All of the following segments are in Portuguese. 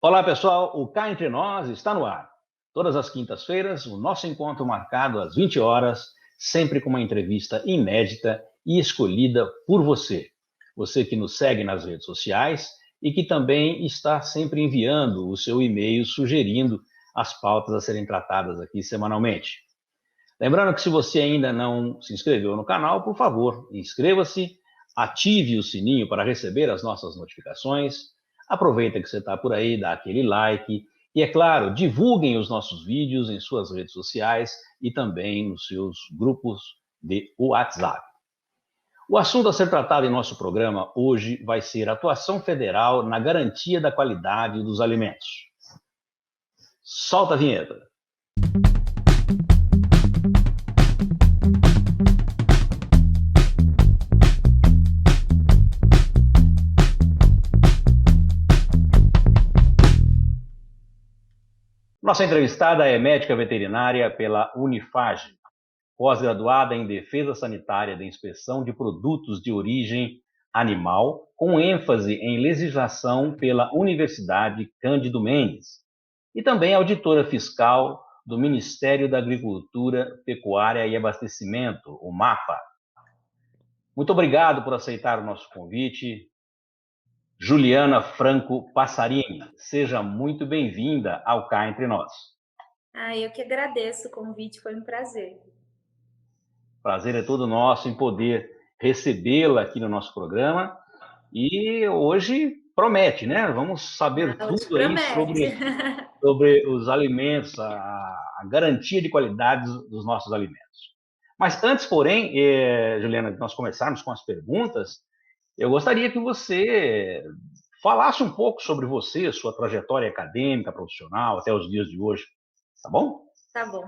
Olá, pessoal. O Cá Entre Nós está no ar. Todas as quintas-feiras, o nosso encontro marcado às 20 horas, sempre com uma entrevista inédita e escolhida por você. Você que nos segue nas redes sociais e que também está sempre enviando o seu e-mail sugerindo as pautas a serem tratadas aqui semanalmente. Lembrando que se você ainda não se inscreveu no canal, por favor, inscreva-se, ative o sininho para receber as nossas notificações, aproveita que você está por aí, dá aquele like e, é claro, divulguem os nossos vídeos em suas redes sociais e também nos seus grupos de WhatsApp. O assunto a ser tratado em nosso programa hoje vai ser atuação federal na garantia da qualidade dos alimentos. Solta a vinheta. Nossa entrevistada é médica veterinária pela Unifage, pós-graduada em Defesa Sanitária da Inspeção de Produtos de Origem Animal, com ênfase em legislação pela Universidade Cândido Mendes, e também auditora fiscal do Ministério da Agricultura, Pecuária e Abastecimento, o MAPA. Muito obrigado por aceitar o nosso convite. Juliana Franco Passarini, seja muito bem-vinda ao Cá Entre Nós. Eu que agradeço o convite, foi um prazer. Prazer é todo nosso em poder recebê-la aqui no nosso programa. E hoje promete, né? Vamos saber tudo aí sobre os alimentos, a garantia de qualidade dos nossos alimentos. Mas antes, porém, Juliana, de nós começarmos com as perguntas, eu gostaria que você falasse um pouco sobre você, sua trajetória acadêmica, profissional, até os dias de hoje, tá bom? Tá bom.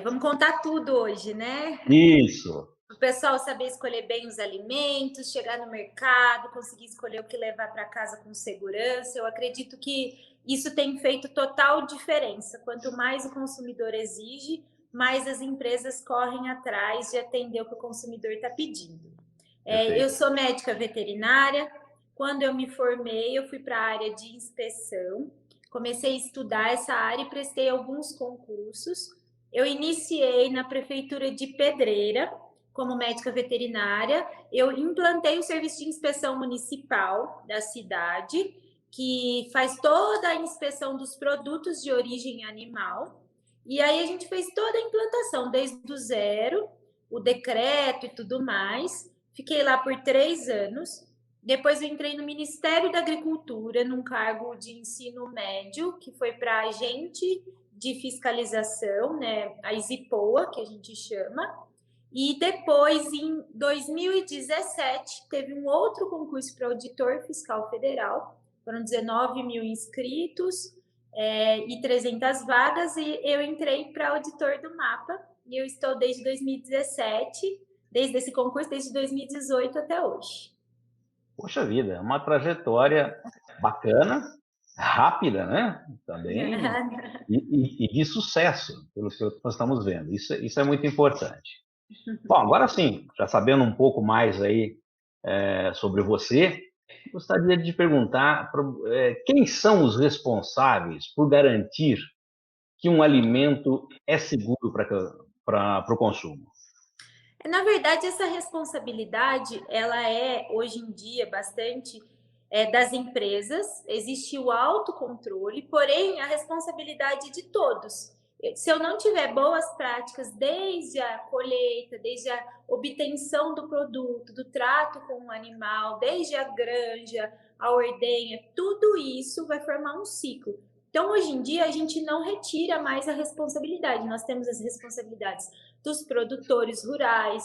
Vamos contar tudo hoje, né? Isso. O pessoal saber escolher bem os alimentos, chegar no mercado, conseguir escolher o que levar para casa com segurança. Eu acredito que isso tem feito total diferença. Quanto mais o consumidor exige, mais as empresas correm atrás de atender o que o consumidor está pedindo. Eu sou médica veterinária. Quando eu me formei, eu fui para a área de inspeção. Comecei a estudar essa área e prestei alguns concursos. Eu iniciei na Prefeitura de Pedreira, como médica veterinária. Eu implantei o serviço de inspeção municipal da cidade, que faz toda a inspeção dos produtos de origem animal. E aí a gente fez toda a implantação, desde o zero, o decreto e tudo mais. Fiquei lá por 3 anos. Depois eu entrei no Ministério da Agricultura, num cargo de ensino médio, que foi para agente de fiscalização, né, a ISIPOA, que a gente chama. E depois, em 2017, teve um outro concurso para auditor fiscal federal. Foram 19 mil inscritos e 300 vagas, e eu entrei para auditor do MAPA. E eu estou desde 2017, desde esse concurso, desde 2018 até hoje. Poxa vida, é uma trajetória bacana, rápida, né? Também, e de sucesso, pelo que nós estamos vendo. Isso é muito importante. Bom, agora sim, já sabendo um pouco mais aí sobre você, gostaria de perguntar quem são os responsáveis por garantir que um alimento é seguro para o consumo? Na verdade, essa responsabilidade, ela é, hoje em dia, bastante das empresas. Existe o autocontrole, porém, a responsabilidade de todos. Se eu não tiver boas práticas desde a colheita, desde a obtenção do produto, do trato com o animal, desde a granja, a ordenha, tudo isso vai formar um ciclo. Então, hoje em dia, a gente não retira mais a responsabilidade. Nós temos as responsabilidades dos produtores rurais,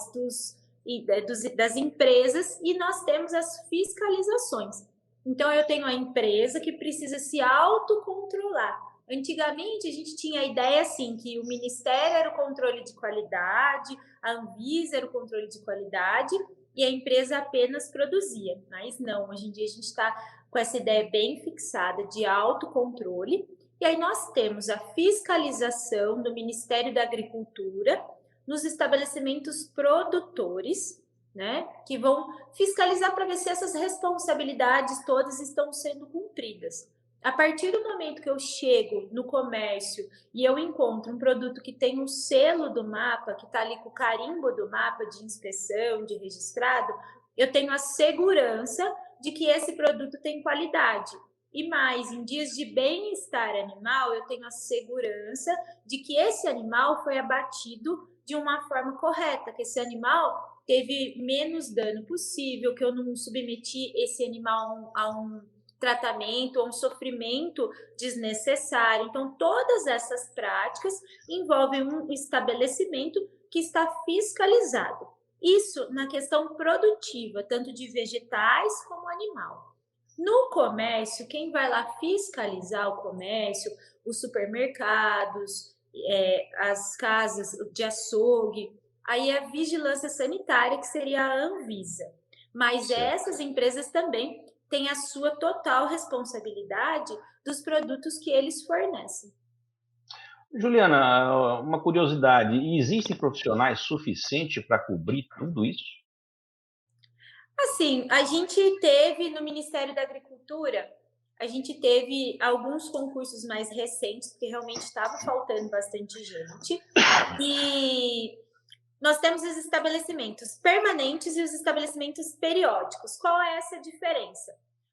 das empresas, e nós temos as fiscalizações. Então, eu tenho a empresa que precisa se autocontrolar. Antigamente, a gente tinha a ideia assim, que o Ministério era o controle de qualidade, a Anvisa era o controle de qualidade e a empresa apenas produzia. Mas não, hoje em dia a gente está com essa ideia bem fixada de autocontrole. E aí nós temos a fiscalização do Ministério da Agricultura nos estabelecimentos produtores, né, que vão fiscalizar para ver se essas responsabilidades todas estão sendo cumpridas. A partir do momento que eu chego no comércio e eu encontro um produto que tem um selo do mapa, que está ali com o carimbo do mapa de inspeção, de registrado, eu tenho a segurança de que esse produto tem qualidade. E mais, em dias de bem-estar animal, eu tenho a segurança de que esse animal foi abatido de uma forma correta, que esse animal teve menos dano possível, que eu não submeti esse animal a um tratamento ou um sofrimento desnecessário. Então, todas essas práticas envolvem um estabelecimento que está fiscalizado. Isso na questão produtiva, tanto de vegetais como animal. No comércio, quem vai lá fiscalizar o comércio, os supermercados, as casas de açougue, aí é a vigilância sanitária, que seria a Anvisa. Mas Certo. essas empresas também têm a sua total responsabilidade dos produtos que eles fornecem. Juliana, uma curiosidade, existem profissionais suficientes para cobrir tudo isso? Assim, a gente teve no Ministério da Agricultura, a gente teve alguns concursos mais recentes, porque realmente estava faltando bastante gente. E nós temos os estabelecimentos permanentes e os estabelecimentos periódicos. Qual é essa diferença?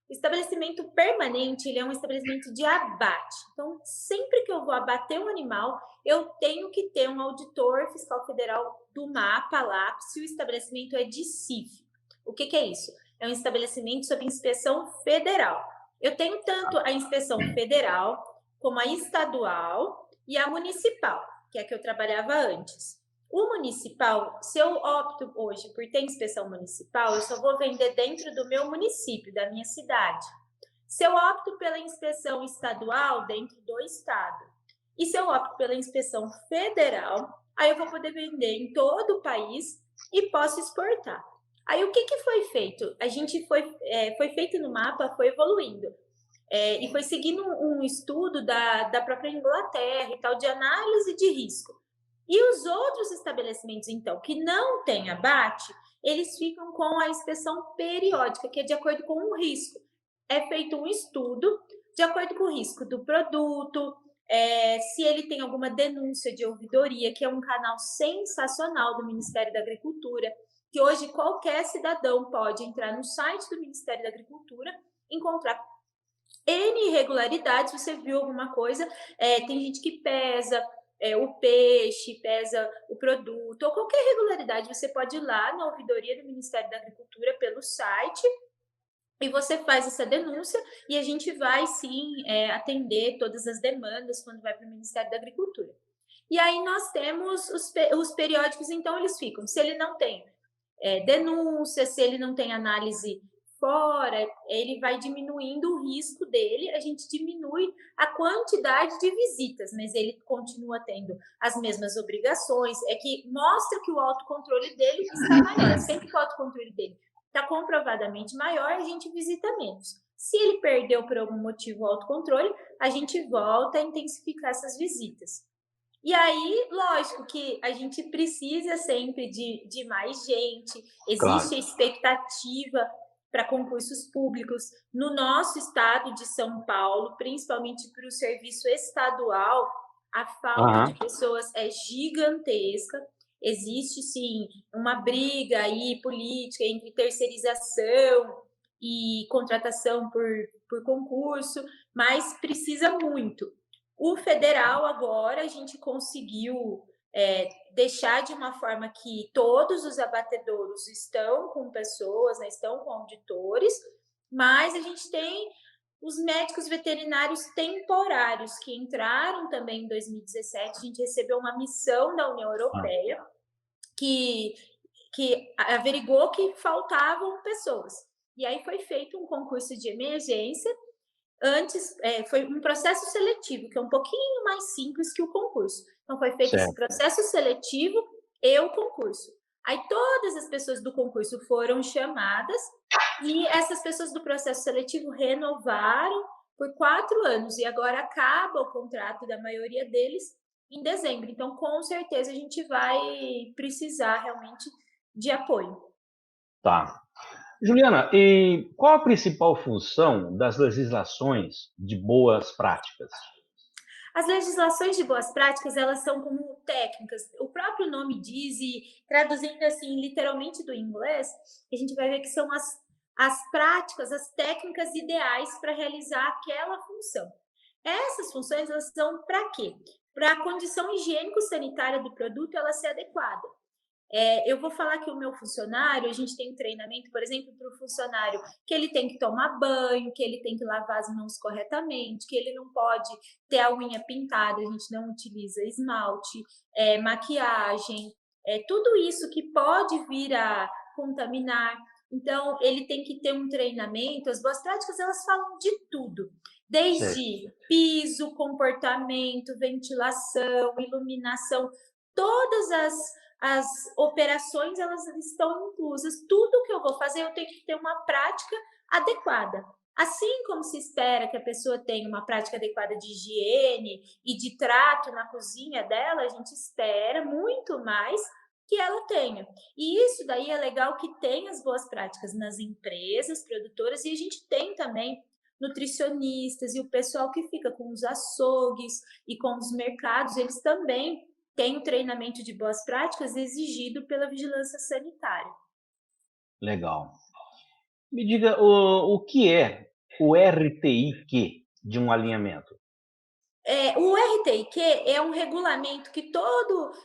O estabelecimento permanente, ele é um estabelecimento de abate. Então, sempre que eu vou abater um animal, eu tenho que ter um auditor fiscal federal do mapa lá, se o estabelecimento é de CIF. O que, que é isso? É um estabelecimento sob inspeção federal. Eu tenho tanto a inspeção federal, como a estadual e a municipal, que é a que eu trabalhava antes. O municipal, se eu opto hoje por ter inspeção municipal, eu só vou vender dentro do meu município, da minha cidade. Se eu opto pela inspeção estadual, dentro do estado. E se eu opto pela inspeção federal, aí eu vou poder vender em todo o país e posso exportar. Aí o que foi feito? A gente foi feito no mapa, foi evoluindo. E foi seguindo um estudo da própria Inglaterra e tal, de análise de risco. E os outros estabelecimentos, então, que não têm abate, eles ficam com a inspeção periódica, que é de acordo com o risco. É feito um estudo de acordo com o risco do produto, se ele tem alguma denúncia de ouvidoria, que é um canal sensacional do Ministério da Agricultura, que hoje qualquer cidadão pode entrar no site do Ministério da Agricultura, encontrar N irregularidades, você viu alguma coisa, tem gente que pesa o peixe, pesa o produto, ou qualquer irregularidade, você pode ir lá na ouvidoria do Ministério da Agricultura pelo site e você faz essa denúncia e a gente vai sim atender todas as demandas quando vai para o Ministério da Agricultura. E aí nós temos os periódicos, então eles ficam, se ele não tem denúncia, se ele não tem análise fora, ele vai diminuindo o risco dele, a gente diminui a quantidade de visitas, mas ele continua tendo as mesmas obrigações, é que mostra que o autocontrole dele está maior, sempre que o autocontrole dele está comprovadamente maior, a gente visita menos. Se ele perdeu por algum motivo o autocontrole, a gente volta a intensificar essas visitas. E aí, lógico que a gente precisa sempre de mais gente, Claro. existe a expectativa para concursos públicos. No nosso estado de São Paulo, principalmente para o serviço estadual, a falta de Aham. pessoas é gigantesca. Existe, sim, uma briga aí política entre terceirização e contratação por concurso, mas precisa muito. O federal agora a gente conseguiu deixar de uma forma que todos os abatedouros estão com pessoas, né, estão com auditores, mas a gente tem os médicos veterinários temporários que entraram também em 2017. A gente recebeu uma missão da União Ah, Europeia que, que averigou que faltavam pessoas. E aí foi feito um concurso de emergência. Antes, foi um processo seletivo, que é um pouquinho mais simples que o concurso. Então, foi feito esse certo. processo seletivo e o concurso. Aí, todas as pessoas do concurso foram chamadas e essas pessoas do processo seletivo renovaram por 4 anos e agora acaba o contrato da maioria deles em dezembro. Então, com certeza, a gente vai precisar realmente de apoio. Tá. Juliana, e qual a principal função das legislações de boas práticas? As legislações de boas práticas, elas são como técnicas. O próprio nome diz, e traduzindo assim, literalmente do inglês, a gente vai ver que são as práticas, as técnicas ideais para realizar aquela função. Essas funções, elas são para quê? Para a condição higiênico-sanitária do produto ela ser adequada. Eu vou falar que o meu funcionário, a gente tem um treinamento, por exemplo, para o funcionário, que ele tem que tomar banho, que ele tem que lavar as mãos corretamente, que ele não pode ter a unha pintada, a gente não utiliza esmalte, maquiagem, tudo isso que pode vir a contaminar. Então, ele tem que ter um treinamento. As boas práticas, elas falam de tudo, Certo. desde piso, comportamento, ventilação, iluminação, todas as operações elas estão inclusas. Tudo que eu vou fazer, eu tenho que ter uma prática adequada. Assim como se espera que a pessoa tenha uma prática adequada de higiene e de trato na cozinha dela, a gente espera muito mais que ela tenha. E isso daí é legal que tem as boas práticas nas empresas produtoras e a gente tem também nutricionistas e o pessoal que fica com os açougues e com os mercados, eles também tem o treinamento de boas práticas exigido pela vigilância sanitária. Legal. Me diga o que é o RTIQ de um alinhamento? O RTIQ é um regulamento que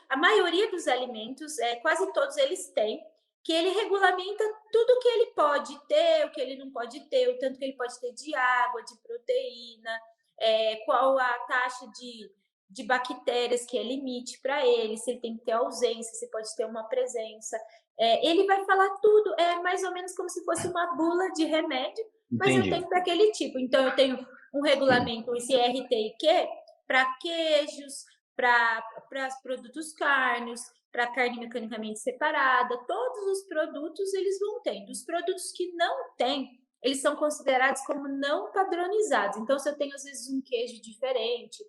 a maioria dos alimentos, quase todos eles têm, que ele regulamenta tudo o que ele pode ter, o que ele não pode ter, o tanto que ele pode ter de água, de proteína, qual a taxa de bactérias que é limite para ele, se ele tem que ter ausência, se pode ter uma presença. Ele vai falar tudo, é mais ou menos como se fosse uma bula de remédio, mas eu Entendi. tenho para aquele tipo. Então, eu tenho um regulamento, esse RTIQ, para queijos, para produtos carnes, para carne mecanicamente separada, todos os produtos eles vão tendo. Os produtos que não têm, eles são considerados como não padronizados. Então, se eu tenho, às vezes, um queijo diferente,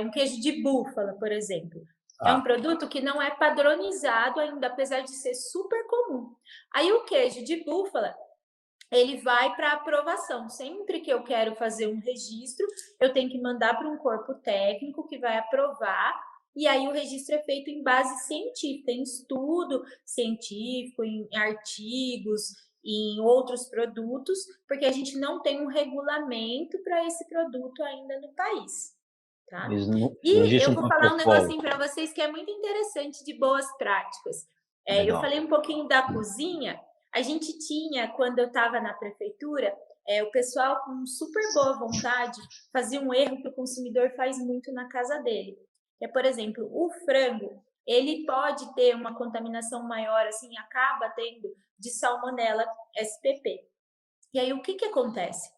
um queijo de búfala, por exemplo, é um Ah, produto que não é padronizado ainda, apesar de ser super comum. Aí, o queijo de búfala, ele vai para aprovação. Sempre que eu quero fazer um registro, eu tenho que mandar para um corpo técnico que vai aprovar, e aí o registro é feito em base científica, em estudo científico, em artigos, em outros produtos, porque a gente não tem um regulamento para esse produto ainda no país, tá? mas não E existe eu um vou falar um protocolo. negocinho para vocês que é muito interessante de boas práticas. Eu Legal. falei um pouquinho da cozinha. A gente tinha, quando eu estava na prefeitura, o pessoal com super boa vontade fazia um erro que o consumidor faz muito na casa dele. Por exemplo, o frango, ele pode ter uma contaminação maior, assim, acaba tendo de salmonela SPP. E aí, o que que acontece?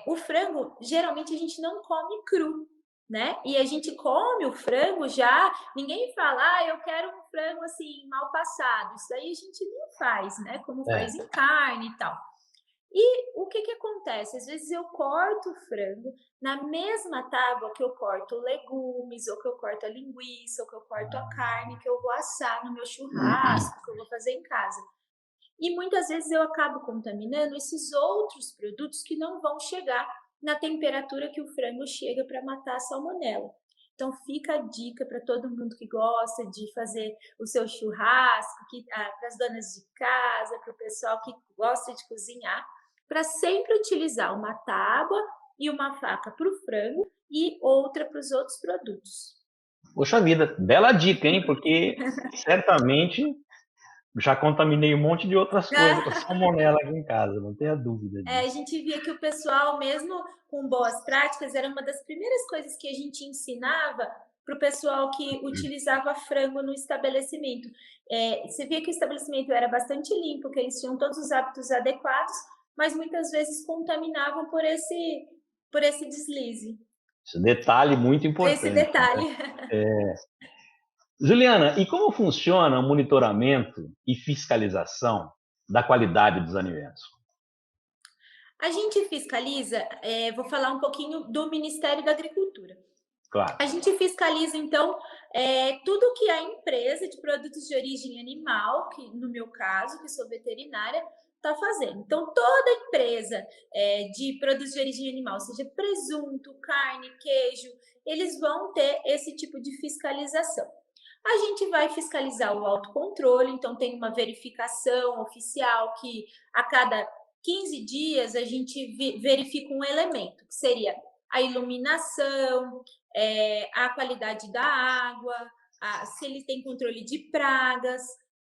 O frango, geralmente, a gente não come cru, né? E a gente come o frango já, ninguém fala, eu quero um frango assim, mal passado. Isso aí a gente não faz, né? Como faz É. em carne e tal. E o que que acontece? Às vezes eu corto o frango na mesma tábua que eu corto legumes, ou que eu corto a linguiça, ou que eu corto a carne que eu vou assar no meu churrasco, que eu vou fazer em casa. E muitas vezes eu acabo contaminando esses outros produtos que não vão chegar na temperatura que o frango chega para matar a salmonela. Então fica a dica para todo mundo que gosta de fazer o seu churrasco, para as donas de casa, para o pessoal que gosta de cozinhar, para sempre utilizar uma tábua e uma faca para o frango e outra para os outros produtos. Poxa vida, bela dica, hein? Porque certamente já contaminei um monte de outras coisas com salmonela aqui em casa, não tenha dúvida A disso. gente via que o pessoal, mesmo com boas práticas, era uma das primeiras coisas que a gente ensinava para o pessoal que utilizava frango no estabelecimento. Você via que o estabelecimento era bastante limpo, que eles tinham todos os hábitos adequados, mas muitas vezes contaminavam por esse deslize, Esse detalhe muito esse importante, né? detalhe. Juliana, e como funciona o monitoramento e fiscalização da qualidade dos alimentos? A gente fiscaliza, vou falar um pouquinho do Ministério da Agricultura. Claro. A gente fiscaliza, então, tudo que a empresa de produtos de origem animal, que no meu caso, que sou veterinária, está fazendo. Então, toda empresa de produtos de origem animal, seja presunto, carne, queijo, eles vão ter esse tipo de fiscalização. A gente vai fiscalizar o autocontrole, então tem uma verificação oficial que a cada 15 dias a gente verifica um elemento, que seria a iluminação, a qualidade da água, se ele tem controle de pragas.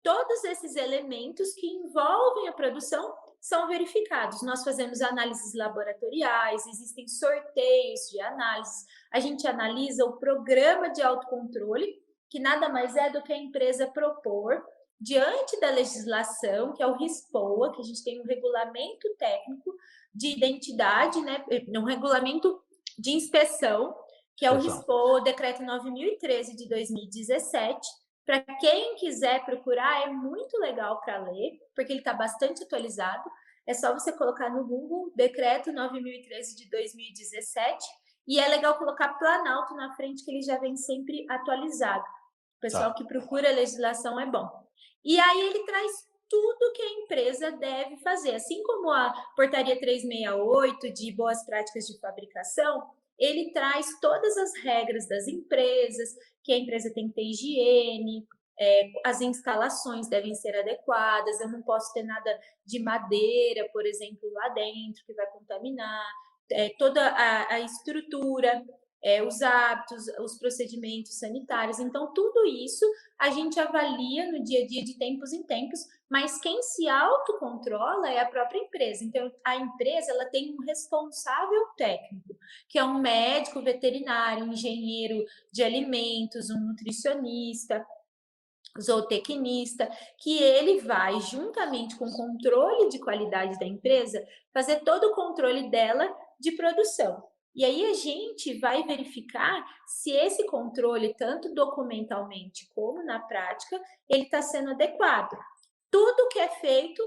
Todos esses elementos que envolvem a produção são verificados. Nós fazemos análises laboratoriais, existem sorteios de análises, a gente analisa o programa de autocontrole, que nada mais é do que a empresa propor, diante da legislação, que é o RISPOA, que a gente tem um regulamento técnico de identidade, né, um regulamento de inspeção, que é o RISPOA, o Decreto 9.013 de 2017. Para quem quiser procurar, é muito legal para ler, porque ele está bastante atualizado. É só você colocar no Google, Decreto 9.013 de 2017, e é legal colocar Planalto na frente, que ele já vem sempre atualizado. O pessoal que procura a legislação é bom. E aí ele traz tudo que a empresa deve fazer. Assim como a Portaria 368 de boas práticas de fabricação, ele traz todas as regras das empresas, que a empresa tem que ter higiene, as instalações devem ser adequadas, eu não posso ter nada de madeira, por exemplo, lá dentro, que vai contaminar, toda a estrutura, os hábitos, os procedimentos sanitários. Então, tudo isso a gente avalia no dia a dia de tempos em tempos, mas quem se autocontrola é a própria empresa. Então, a empresa ela tem um responsável técnico, que é um médico veterinário, um engenheiro de alimentos, um nutricionista, zootecnista, que ele vai, juntamente com o controle de qualidade da empresa, fazer todo o controle dela de produção. E aí a gente vai verificar se esse controle, tanto documentalmente como na prática, ele está sendo adequado. Tudo que é feito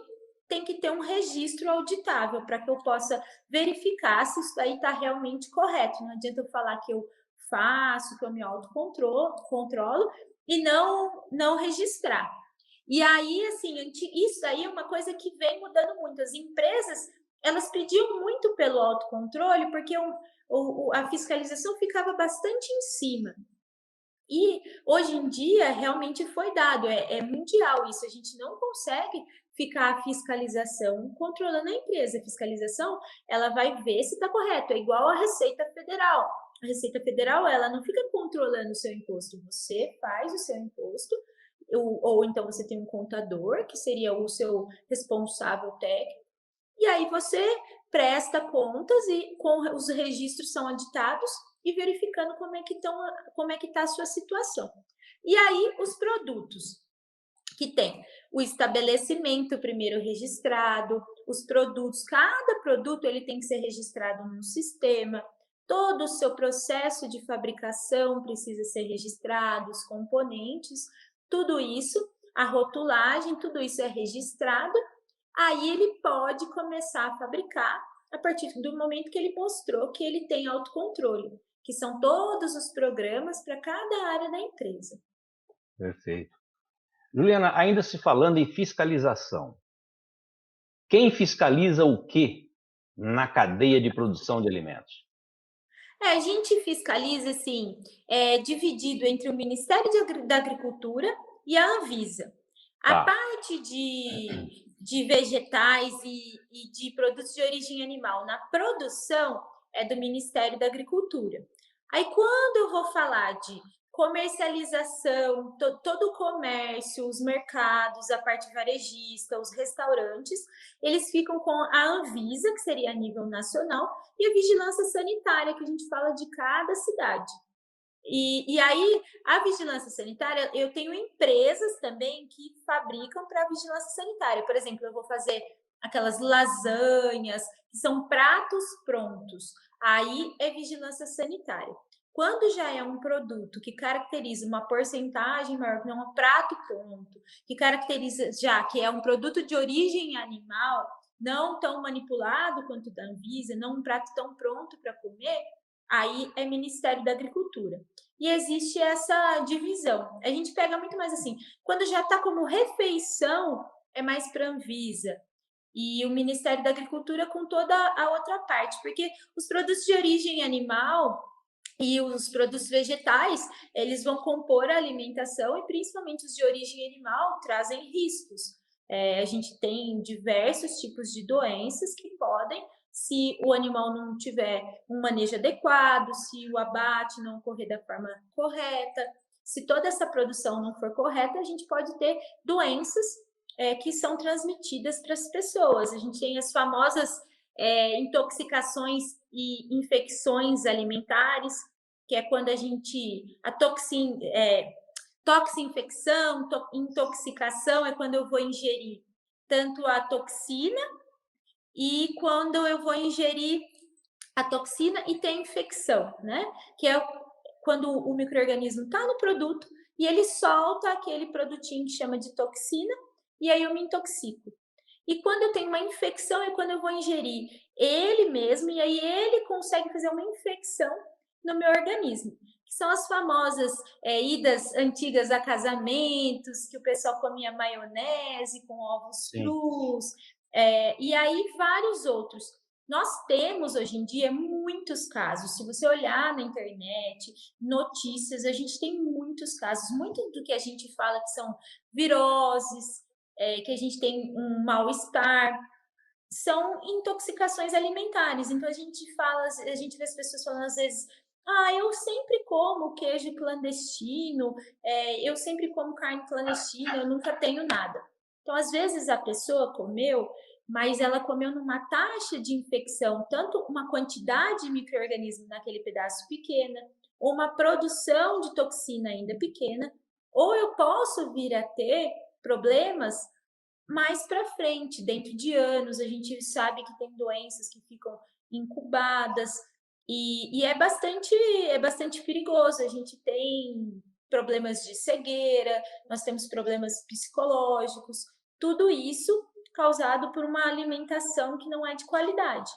tem que ter um registro auditável para que eu possa verificar se isso aí está realmente correto. Não adianta eu falar que eu faço, que eu me autocontrolo e não registrar. E aí, assim, isso aí é uma coisa que vem mudando muito. As empresas, elas pediam muito pelo autocontrole porque a fiscalização ficava bastante em cima. E hoje em dia realmente foi dado, é mundial isso, a gente não consegue ficar a fiscalização controlando a empresa. A fiscalização, ela vai ver se está correto, é igual a Receita Federal. A Receita Federal, ela não fica controlando o seu imposto, você faz o seu imposto, ou então você tem um contador, que seria o seu responsável técnico, e aí você presta contas e os registros são auditados e verificando como é que está a sua situação. E aí os produtos que tem o estabelecimento primeiro registrado, os produtos, cada produto ele tem que ser registrado no sistema, todo o seu processo de fabricação precisa ser registrado, os componentes, tudo isso, a rotulagem, tudo isso é registrado. Aí ele pode começar a fabricar a partir do momento que ele mostrou que ele tem autocontrole, que são todos os programas para cada área da empresa. Perfeito. Juliana, ainda se falando em fiscalização, quem fiscaliza o quê na cadeia de produção de alimentos? A gente fiscaliza, assim, dividido entre o Ministério da Agricultura e a Anvisa. A parte de vegetais e de produtos de origem animal na produção é do Ministério da Agricultura. Aí, quando eu vou falar de comercialização, todo o comércio, os mercados, a parte varejista, os restaurantes, eles ficam com a Anvisa, que seria a nível nacional, e a vigilância sanitária, que a gente fala de cada cidade. E aí, a vigilância sanitária, eu tenho empresas também que fabricam para a vigilância sanitária. Por exemplo, eu vou fazer aquelas lasanhas, que são pratos prontos. Aí é vigilância sanitária. Quando já é um produto que caracteriza uma porcentagem maior, que não é um prato pronto, que caracteriza já que é um produto de origem animal, não tão manipulado quanto da Anvisa, não um prato tão pronto para comer, aí é Ministério da Agricultura. E existe essa divisão. A gente pega muito mais assim, quando já está como refeição, é mais para a Anvisa. e o Ministério da Agricultura com toda a outra parte, porque os produtos de origem animal e os produtos vegetais, eles vão compor a alimentação e principalmente os de origem animal trazem riscos. A gente tem diversos tipos de doenças que podem, se o animal não tiver um manejo adequado, se o abate não ocorrer da forma correta, se toda essa produção não for correta, a gente pode ter doenças que são transmitidas para as pessoas. A gente tem as famosas intoxicações e infecções alimentares, que é quando a gente. A toxinfecção, intoxicação é quando eu vou ingerir tanto a toxina e quando eu vou ingerir a toxina e tem infecção, né? Que é quando o micro-organismo está no produto e ele solta aquele produtinho que chama de toxina e aí eu me intoxico. E quando eu tenho uma infecção é quando eu vou ingerir ele mesmo e aí ele consegue fazer uma infecção no meu organismo. Que são as famosas idas antigas a casamentos, que o pessoal comia maionese com ovos Sim. crus, e aí vários outros. Nós temos hoje em dia muitos casos. Se você olhar na internet, notícias, a gente tem muitos casos. Muito do que a gente fala que são viroses, que a gente tem um mal-estar, são intoxicações alimentares. Então a gente vê as pessoas falando às vezes, eu sempre como queijo clandestino, eu sempre como carne clandestina, eu nunca tenho nada. Então, às vezes a pessoa comeu, mas ela comeu numa taxa de infecção, tanto uma quantidade de micro-organismo naquele pedaço pequena, ou uma produção de toxina ainda pequena, ou eu posso vir a ter problemas mais para frente, dentro de anos, a gente sabe que tem doenças que ficam incubadas e é bastante perigoso. A gente tem problemas de cegueira, nós temos problemas psicológicos, tudo isso causado por uma alimentação que não é de qualidade.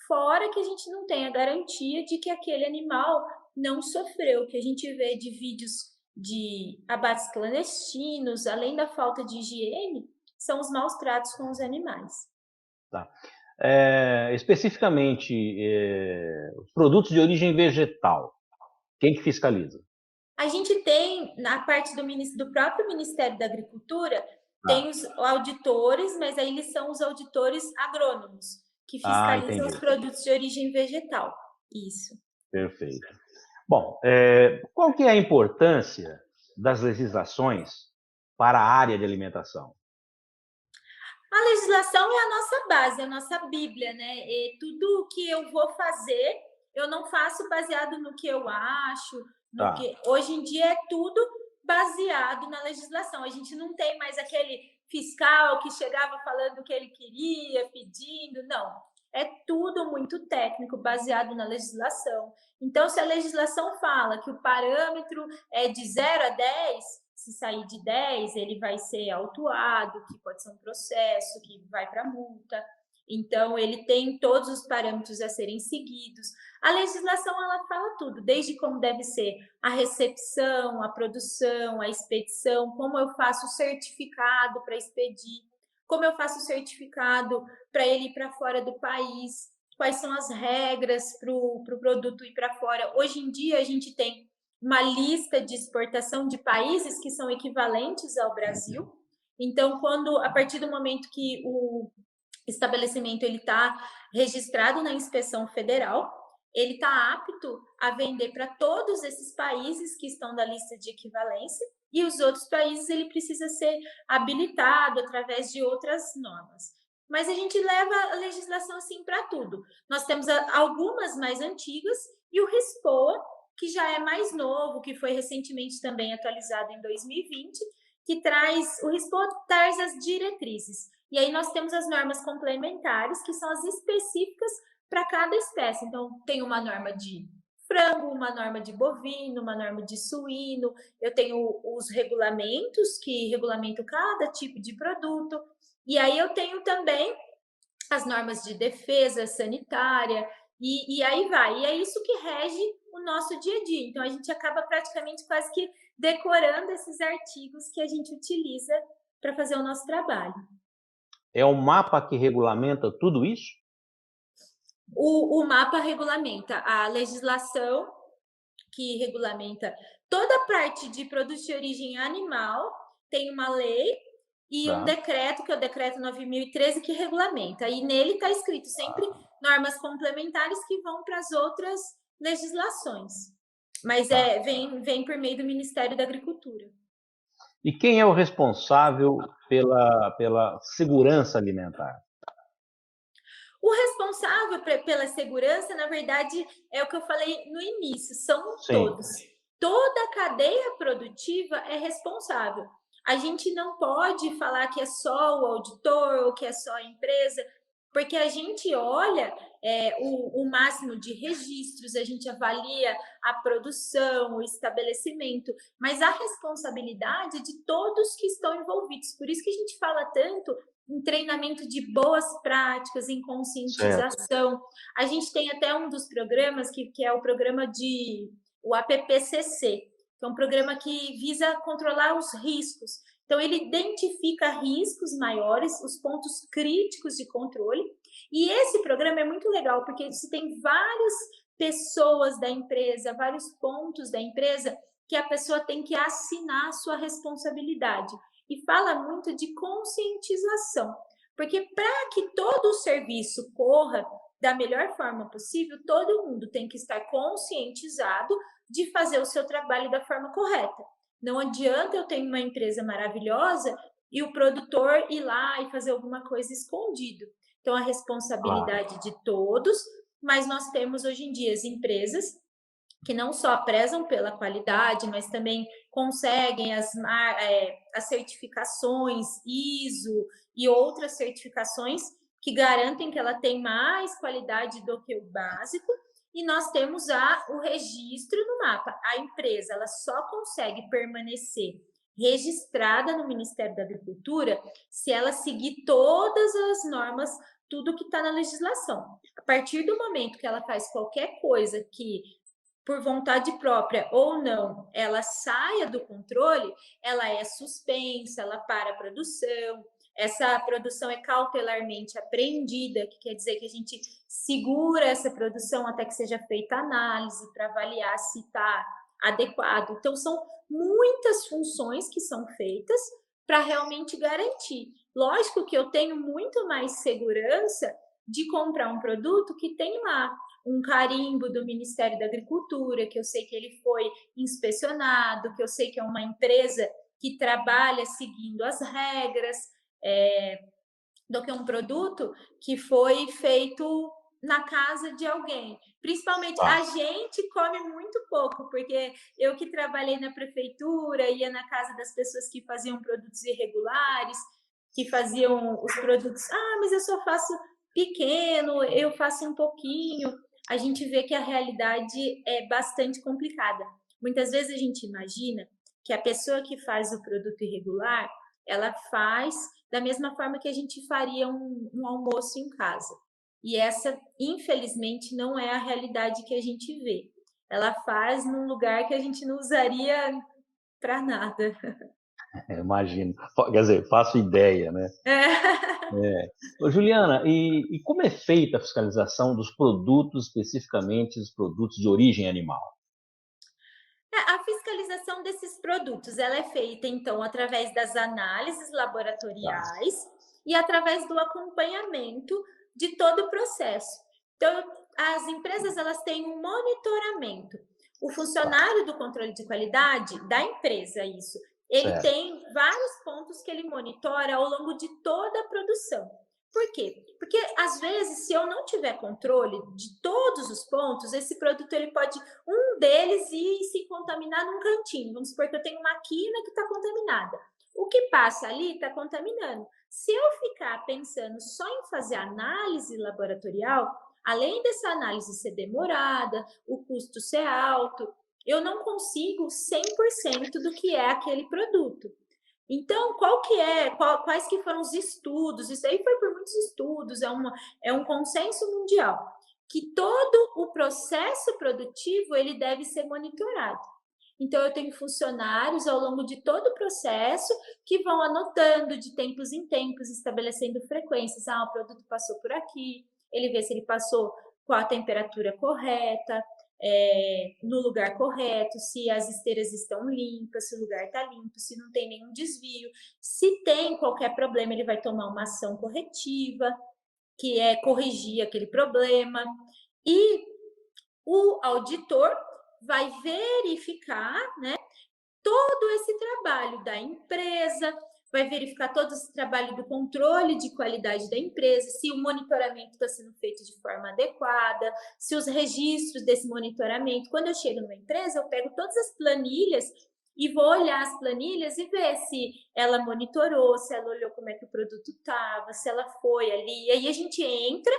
Fora que a gente não tem a garantia de que aquele animal não sofreu, que a gente vê de vídeos de abates clandestinos, além da falta de higiene, são os maus tratos com os animais. Tá. Especificamente, os produtos de origem vegetal, quem que fiscaliza? A gente tem, na parte do próprio Ministério da Agricultura, tem Ah, os auditores, mas aí eles são os auditores agrônomos, que fiscalizam os entendi. produtos de origem vegetal. Isso. Perfeito. Bom, qual que é a importância das legislações para a área de alimentação? A legislação é a nossa base, a nossa Bíblia, né? E tudo que eu vou fazer, eu não faço baseado no que eu acho, no Tá. que hoje em dia é tudo baseado na legislação. A gente não tem mais aquele fiscal que chegava falando o que ele queria, pedindo, não. É tudo muito técnico, baseado na legislação. Então, se a legislação fala que o parâmetro é de 0 a 10, se sair de 10, ele vai ser autuado, que pode ser um processo, que vai para multa. Então, ele tem todos os parâmetros a serem seguidos. A legislação, ela fala tudo, desde como deve ser a recepção, a produção, a expedição, como eu faço o certificado para expedir, como eu faço o certificado para ele ir para fora do país, quais são as regras para o produto ir para fora. Hoje em dia, a gente tem uma lista de exportação de países que são equivalentes ao Brasil. Então, a partir do momento que o estabelecimento ele está registrado na inspeção federal, ele está apto a vender para todos esses países que estão da lista de equivalência e os outros países ele precisa ser habilitado através de outras normas. Mas a gente leva a legislação assim para tudo. Nós temos algumas mais antigas e o RISPOA, que já é mais novo, que foi recentemente também atualizado em 2020, que o RISPOA traz as diretrizes. E aí nós temos as normas complementares, que são as específicas para cada espécie. Então, tem uma norma de frango, uma norma de bovino, uma norma de suíno. Eu tenho os regulamentos que regulamentam cada tipo de produto. E aí eu tenho também as normas de defesa sanitária, e aí vai. E é isso que rege o nosso dia a dia. Então, a gente acaba praticamente quase que decorando esses artigos que a gente utiliza para fazer o nosso trabalho. É o mapa que regulamenta tudo isso? O mapa regulamenta a legislação que regulamenta toda a parte de produtos de origem animal, tem uma lei e um Tá. decreto, que é o decreto 9.013, que regulamenta. E nele está escrito sempre normas complementares que vão para as outras legislações. Mas Tá. vem por meio do Ministério da Agricultura. E quem é o responsável pela segurança alimentar? O responsável pela segurança, na verdade, é o que eu falei no início, são Sim, todos. Toda a cadeia produtiva é responsável. A gente não pode falar que é só o auditor ou que é só a empresa, porque a gente olha o máximo de registros, a gente avalia a produção, o estabelecimento, mas a responsabilidade é de todos que estão envolvidos. Por isso que a gente fala tanto em treinamento de boas práticas, em certo. conscientização. A gente tem até um dos programas que é o programa o APPCC, que é um programa que visa controlar os riscos. Então, ele identifica riscos maiores, os pontos críticos de controle. E esse programa é muito legal, porque você tem várias pessoas da empresa, vários pontos da empresa que a pessoa tem que assinar a sua responsabilidade. E fala muito de conscientização, porque para que todo o serviço corra da melhor forma possível, todo mundo tem que estar conscientizado de fazer o seu trabalho da forma correta. Não adianta eu ter uma empresa maravilhosa e o produtor ir lá e fazer alguma coisa escondido. Então, a Claro. responsabilidade de todos, mas nós temos hoje em dia as empresas que não só prezam pela qualidade, mas também conseguem as certificações ISO e outras certificações que garantem que ela tem mais qualidade do que o básico. E nós temos o registro no mapa. A empresa ela só consegue permanecer registrada no Ministério da Agricultura se ela seguir todas as normas, tudo que está na legislação. A partir do momento que ela faz qualquer coisa que por vontade própria ou não, ela saia do controle, ela é suspensa, ela para a produção. Essa produção é cautelarmente apreendida, que quer dizer que a gente segura essa produção até que seja feita a análise para avaliar se está adequado. Então, são muitas funções que são feitas para realmente garantir. Lógico que eu tenho muito mais segurança de comprar um produto que tem lá um carimbo do Ministério da Agricultura, que eu sei que ele foi inspecionado, que eu sei que é uma empresa que trabalha seguindo as regras, do que um produto que foi feito na casa de alguém. Principalmente, Tá. a gente come muito pouco, porque eu que trabalhei na prefeitura, ia na casa das pessoas que faziam produtos irregulares, que faziam os produtos, mas eu só faço pequeno, eu faço um pouquinho. A gente vê que a realidade é bastante complicada. Muitas vezes a gente imagina que a pessoa que faz o produto irregular, ela faz da mesma forma que a gente faria um almoço em casa. E essa, infelizmente, não é a realidade que a gente vê. Ela faz num lugar que a gente não usaria para nada. Imagino. Quer dizer, faço ideia, né? É. Ô, Juliana, e como é feita a fiscalização dos produtos, especificamente os produtos de origem animal? A fiscalização desses produtos, ela é feita, então, através das análises Tá, laboratoriais e através do acompanhamento de todo o processo. Então, as empresas, elas têm um monitoramento. O tá, funcionário do controle de qualidade da empresa, isso, ele certo. tem vários pontos que ele monitora ao longo de toda a produção. Por quê? Porque, às vezes, se eu não tiver controle de todos os pontos, esse produto ele pode um deles ir se contaminar num cantinho. Vamos supor que eu tenho uma quina que está contaminada. O que passa ali está contaminando. Se eu ficar pensando só em fazer análise laboratorial, além dessa análise ser demorada, o custo ser alto, eu não consigo 100% do que é aquele produto. Então, quais que foram os estudos? Isso aí foi por muitos estudos, é um consenso mundial que todo o processo produtivo ele deve ser monitorado. Então, eu tenho funcionários ao longo de todo o processo que vão anotando de tempos em tempos, estabelecendo frequências. O produto passou por aqui, ele vê se ele passou com a temperatura correta, no lugar correto, se as esteiras estão limpas, se o lugar está limpo, se não tem nenhum desvio. Se tem qualquer problema, ele vai tomar uma ação corretiva, que é corrigir aquele problema. E o auditor vai verificar, né, todo esse trabalho da empresa, vai verificar todo esse trabalho do controle de qualidade da empresa, se o monitoramento está sendo feito de forma adequada, se os registros desse monitoramento. Quando eu chego numa empresa, eu pego todas as planilhas e vou olhar as planilhas e ver se ela monitorou, se ela olhou como é que o produto estava, se ela foi ali. E aí a gente entra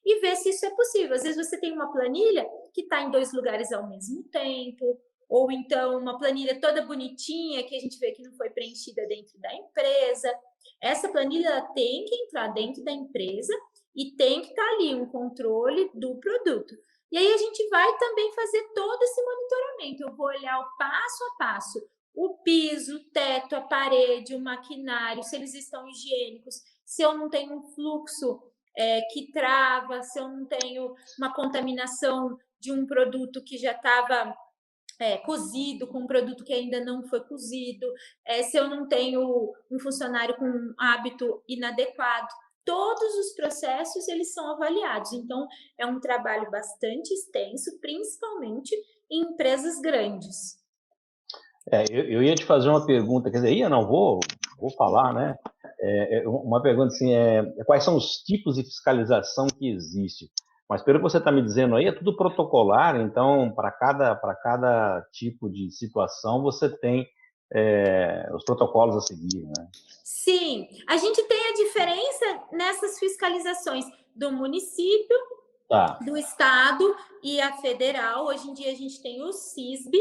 e vê se isso é possível. Às vezes você tem uma planilha que está em 2 lugares ao mesmo tempo, ou então uma planilha toda bonitinha que a gente vê que não foi preenchida dentro da empresa. Essa planilha tem que entrar dentro da empresa e tem que estar ali um controle do produto. E aí a gente vai também fazer todo esse monitoramento. Eu vou olhar o passo a passo, o piso, o teto, a parede, o maquinário, se eles estão higiênicos, se eu não tenho um fluxo que trava, se eu não tenho uma contaminação de um produto que já estava cozido com um produto que ainda não foi cozido, se eu não tenho um funcionário com um hábito inadequado. Todos os processos, eles são avaliados. Então, é um trabalho bastante extenso, principalmente em empresas grandes. Eu ia te fazer uma pergunta, quer dizer, vou falar, né? Uma pergunta assim, quais são os tipos de fiscalização que existe? Mas pelo que você está me dizendo aí, é tudo protocolar, então para cada tipo de situação você tem os protocolos a seguir, né? Sim, a gente tem a diferença nessas fiscalizações do município, do estado e a federal. Hoje em dia a gente tem o CISB,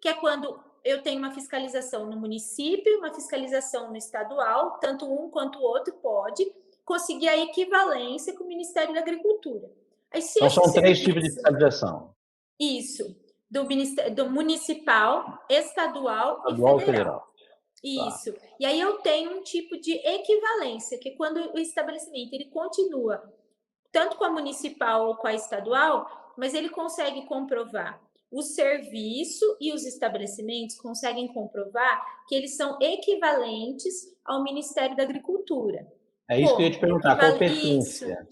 que é quando eu tenho uma fiscalização no município, uma fiscalização no estadual, tanto um quanto o outro pode conseguir a equivalência com o Ministério da Agricultura. Aí, então são 3 tipos de fiscalização. Isso, do municipal, estadual e federal. Isso. Tá. E aí eu tenho um tipo de equivalência, que é quando o estabelecimento ele continua tanto com a municipal ou com a estadual, mas ele consegue comprovar o serviço e os estabelecimentos conseguem comprovar que eles são equivalentes ao Ministério da Agricultura. É isso que eu ia te perguntar, a competência.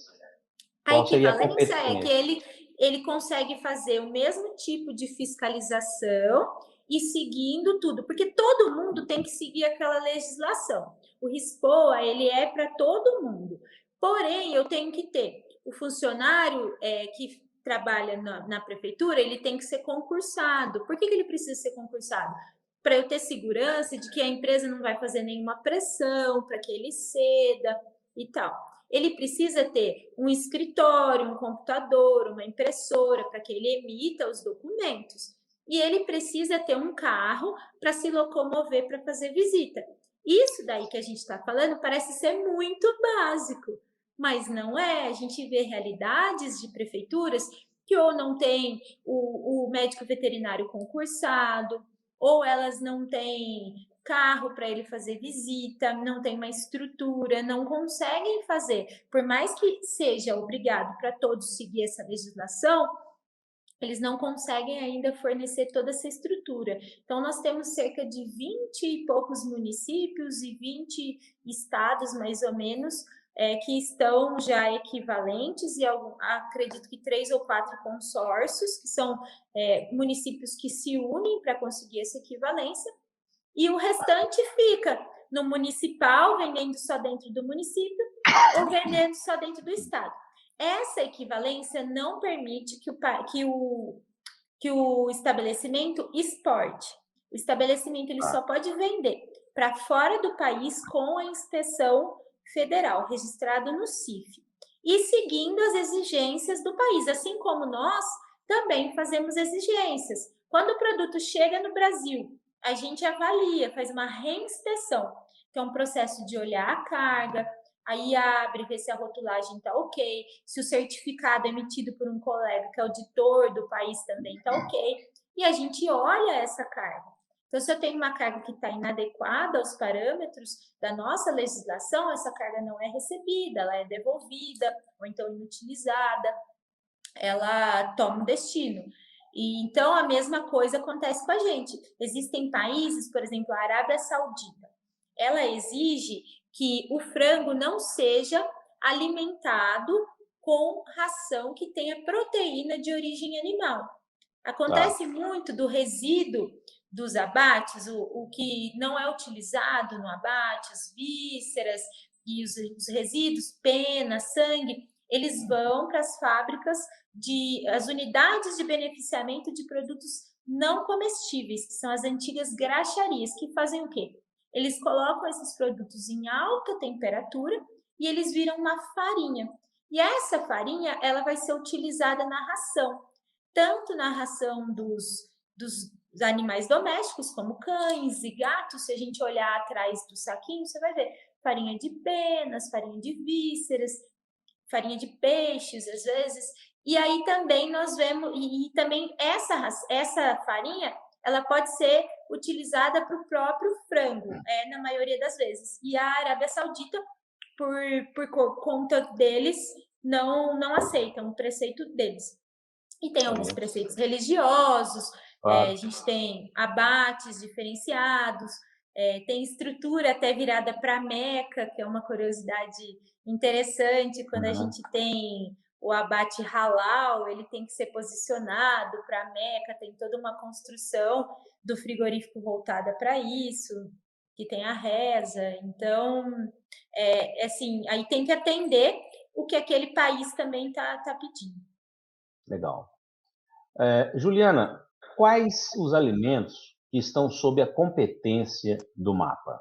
A equivalência é que ele consegue fazer o mesmo tipo de fiscalização e seguindo tudo, porque todo mundo tem que seguir aquela legislação. O RISPOA, ele é para todo mundo. Porém, eu tenho que ter o funcionário que trabalha na prefeitura, ele tem que ser concursado. Por que ele precisa ser concursado? Para eu ter segurança de que a empresa não vai fazer nenhuma pressão para que ele ceda e tal. Ele precisa ter um escritório, um computador, uma impressora para que ele emita os documentos. E ele precisa ter um carro para se locomover para fazer visita. Isso daí que a gente está falando parece ser muito básico, mas não é. A gente vê realidades de prefeituras que ou não tem o médico veterinário concursado, ou elas não têm carro para ele fazer visita, não tem uma estrutura, não conseguem fazer. Por mais que seja obrigado para todos seguir essa legislação, eles não conseguem ainda fornecer toda essa estrutura. Então, nós temos cerca de 20 e poucos municípios e 20 estados, mais ou menos, que estão já equivalentes, e acredito que 3 ou 4 consórcios, que são municípios que se unem para conseguir essa equivalência, e o restante fica no municipal, vendendo só dentro do município, ou vendendo só dentro do estado. Essa equivalência não permite que o estabelecimento exporte. O estabelecimento ele só pode vender para fora do país com a inspeção federal, registrado no CIF, e seguindo as exigências do país, assim como nós também fazemos exigências. Quando o produto chega no Brasil, a gente avalia, faz uma reinspeção, que é um processo de olhar a carga, aí abre, vê se a rotulagem está ok, se o certificado emitido por um colega que é auditor do país também está ok, e a gente olha essa carga. Então, se eu tenho uma carga que está inadequada aos parâmetros da nossa legislação, essa carga não é recebida, ela é devolvida, ou então inutilizada, ela toma um destino. E então, a mesma coisa acontece com a gente. Existem países, por exemplo, a Arábia Saudita, ela exige que o frango não seja alimentado com ração que tenha proteína de origem animal. Acontece muito do resíduo dos abates, o que não é utilizado no abate, as vísceras e os resíduos, pena, sangue, eles vão para as fábricas as unidades de beneficiamento de produtos não comestíveis, que são as antigas graxarias, que fazem o quê? Eles colocam esses produtos em alta temperatura e eles viram uma farinha. E essa farinha, ela vai ser utilizada na ração, tanto na ração dos animais domésticos, como cães e gatos. Se a gente olhar atrás do saquinho, você vai ver farinha de penas, farinha de vísceras, farinha de peixes, às vezes. E aí também nós vemos, e também essa farinha, ela pode ser utilizada para o próprio frango, na maioria das vezes. E a Arábia Saudita, por conta deles, não aceitam o preceito deles. E tem alguns preceitos religiosos, a gente tem abates diferenciados, tem estrutura até virada para Meca, que é uma curiosidade interessante. Quando a gente tem o abate halal, ele tem que ser posicionado para Meca, tem toda uma construção do frigorífico voltada para isso, que tem a reza. Então, assim, aí tem que atender o que aquele país também tá pedindo. Legal. Juliana, quais os alimentos que estão sob a competência do MAPA?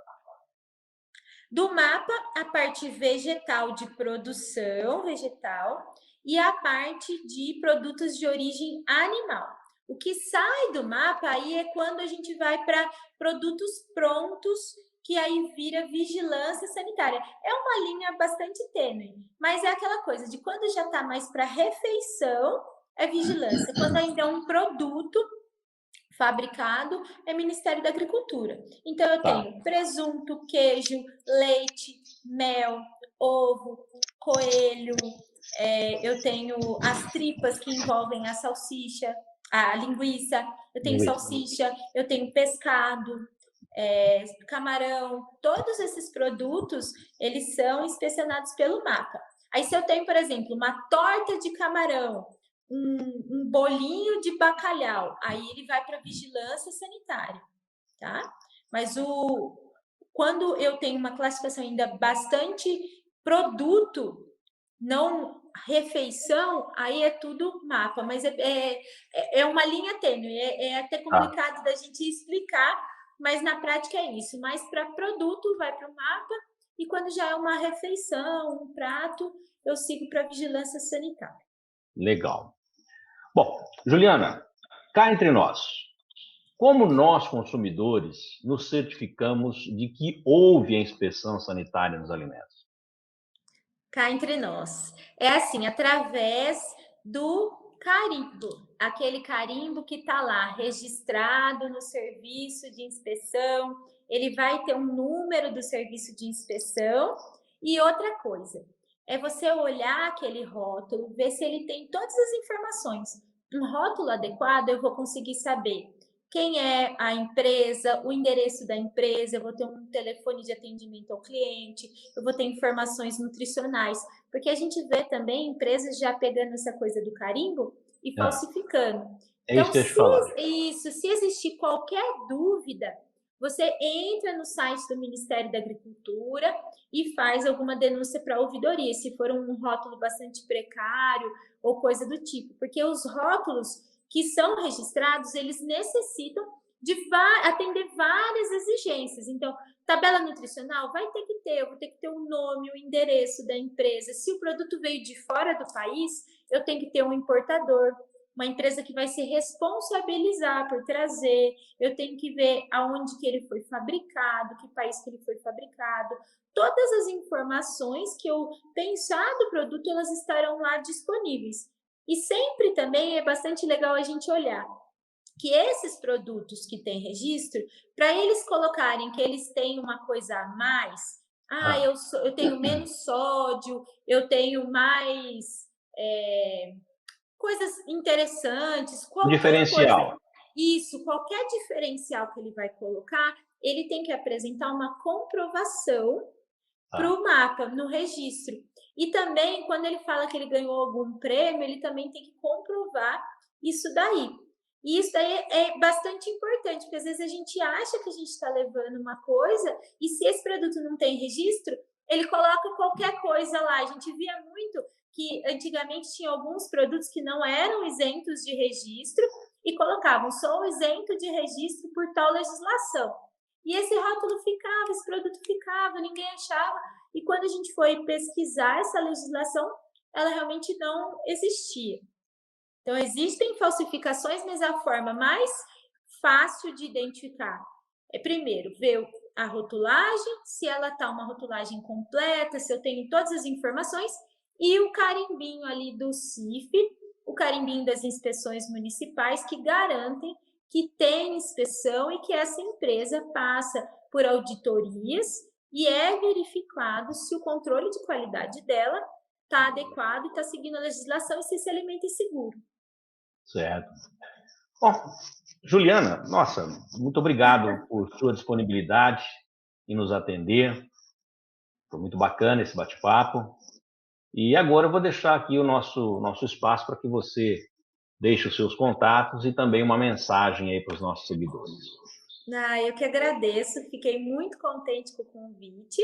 Do MAPA, a parte vegetal de produção vegetal e a parte de produtos de origem animal. O que sai do MAPA aí é quando a gente vai para produtos prontos, que aí vira vigilância sanitária. É uma linha bastante tênue, mas é aquela coisa de quando já está mais para refeição, é vigilância. Quando ainda é um produto fabricado, é Ministério da Agricultura. Então, eu tenho presunto, queijo, leite, mel, ovo, coelho, eu tenho as tripas que envolvem a salsicha, a linguiça, eu tenho salsicha, eu tenho pescado, camarão. Todos esses produtos, eles são inspecionados pelo MAPA. Aí, se eu tenho, por exemplo, uma torta de camarão, um bolinho de bacalhau, aí ele vai para vigilância sanitária, tá? Mas quando eu tenho uma classificação ainda bastante produto, não refeição, aí é tudo MAPA, mas é uma linha tênue, é até complicado da gente explicar, mas na prática é isso. Mas para produto vai para o MAPA, e quando já é uma refeição, um prato, eu sigo para vigilância sanitária. Legal. Bom, Juliana, cá entre nós, como nós, consumidores, nos certificamos de que houve a inspeção sanitária nos alimentos? Cá entre nós. É assim, através do carimbo, aquele carimbo que está lá registrado no serviço de inspeção, ele vai ter um número do serviço de inspeção. E outra coisa, é você olhar aquele rótulo, ver se ele tem todas as informações. Um rótulo adequado, eu vou conseguir saber quem é a empresa, o endereço da empresa, eu vou ter um telefone de atendimento ao cliente, eu vou ter informações nutricionais, porque a gente vê também empresas já pegando essa coisa do carimbo e falsificando. Então, se existir qualquer dúvida, você entra no site do Ministério da Agricultura e faz alguma denúncia para a ouvidoria, se for um rótulo bastante precário ou coisa do tipo, porque os rótulos que são registrados, eles necessitam de atender várias exigências. Então, tabela nutricional vai ter que ter, eu vou ter que ter o nome, o endereço da empresa. Se o produto veio de fora do país, eu tenho que ter um importador, uma empresa que vai se responsabilizar por trazer, eu tenho que ver aonde que ele foi fabricado, que país que ele foi fabricado. Todas as informações que eu pensar do produto, elas estarão lá disponíveis. E sempre também é bastante legal a gente olhar que esses produtos que têm registro, para eles colocarem que eles têm uma coisa a mais, Ah, eu tenho menos sódio, eu tenho mais coisas interessantes, um qualquer coisa. diferencial. Isso, qualquer diferencial que ele vai colocar, ele tem que apresentar uma comprovação para Ah, o mapa, no registro. E também, quando ele fala que ele ganhou algum prêmio, ele também tem que comprovar isso daí. E isso daí é bastante importante, porque às vezes a gente acha que a gente está levando uma coisa, e se esse produto não tem registro, ele coloca qualquer coisa lá. A gente via muito que antigamente tinha alguns produtos que não eram isentos de registro e colocavam só isento de registro por tal legislação. E esse rótulo ficava, esse produto ficava, ninguém achava. E quando a gente foi pesquisar essa legislação, ela realmente não existia. Então, existem falsificações, mas a forma mais fácil de identificar é, primeiro, ver a rotulagem, se ela está uma rotulagem completa, se eu tenho todas as informações, e o carimbinho ali do CIF, o carimbinho das inspeções municipais, que garantem que tem inspeção e que essa empresa passa por auditorias e é verificado se o controle de qualidade dela está adequado e está seguindo a legislação e se esse alimento é seguro. certo. Bom, Juliana, nossa, muito obrigado por sua disponibilidade em nos atender. Foi muito bacana esse bate-papo. E agora eu vou deixar aqui o nosso espaço para que você deixe os seus contatos e também uma mensagem aí para os nossos seguidores. Eu que agradeço, fiquei muito contente com o convite.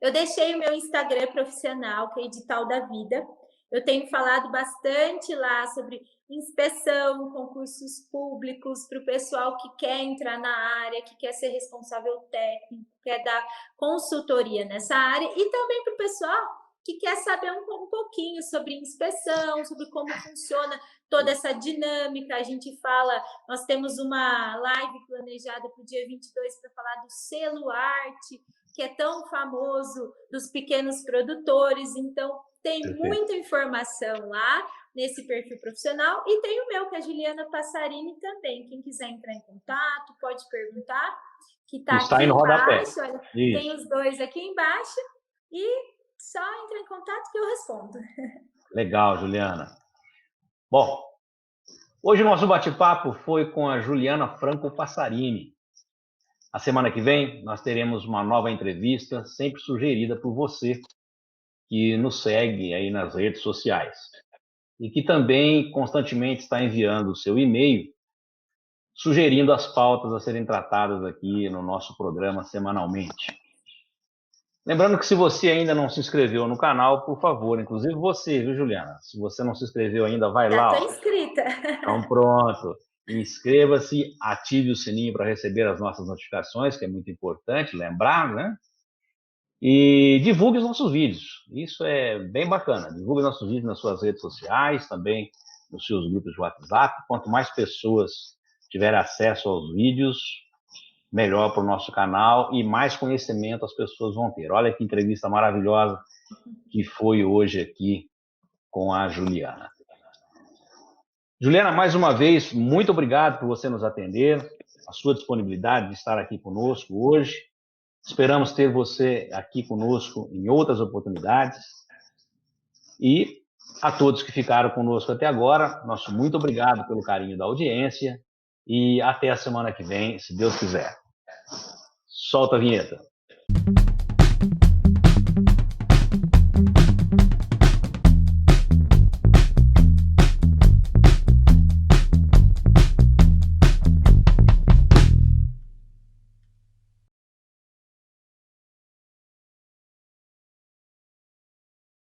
Eu deixei o meu Instagram profissional, que é Edital da Vida. Eu tenho falado bastante lá sobre inspeção, concursos públicos, para o pessoal que quer entrar na área, que quer ser responsável técnico, quer dar consultoria nessa área, e também para o pessoal que quer saber um pouquinho sobre inspeção, sobre como funciona toda essa dinâmica. A gente fala, nós temos uma live planejada para o dia 22 para falar do selo arte, que é tão famoso, dos pequenos produtores. Então, tem Perfeito. muita informação lá nesse perfil profissional, e tem o meu, que é a Juliana Passarini também. Quem quiser entrar em contato, pode perguntar, que está Está aqui aí no rodapé. embaixo. Olha, tem Isso. os dois aqui embaixo, e só entra em contato que eu respondo. Legal, Juliana. Bom, hoje o nosso bate-papo foi com a Juliana Franco Passarini. A semana que vem nós teremos uma nova entrevista, sempre sugerida por você, que nos segue aí nas redes sociais e que também constantemente está enviando o seu e-mail, sugerindo as pautas a serem tratadas aqui no nosso programa semanalmente. Lembrando que se você ainda não se inscreveu no canal, por favor, inclusive você, viu, Juliana? Se você não se inscreveu ainda, vai Já lá, estou ó. inscrita. Então pronto, inscreva-se, ative o sininho para receber as nossas notificações, que é muito importante lembrar, né? E divulgue os nossos vídeos, isso é bem bacana. Divulgue nossos vídeos nas suas redes sociais, também nos seus grupos de WhatsApp. Quanto mais pessoas tiverem acesso aos vídeos, melhor para o nosso canal e mais conhecimento as pessoas vão ter. Olha que entrevista maravilhosa que foi hoje aqui com a Juliana. Juliana, mais uma vez, muito obrigado por você nos atender, a sua disponibilidade de estar aqui conosco hoje. Esperamos ter você aqui conosco em outras oportunidades. E a todos que ficaram conosco até agora, nosso muito obrigado pelo carinho da audiência e até a semana que vem, se Deus quiser. Solta a vinheta.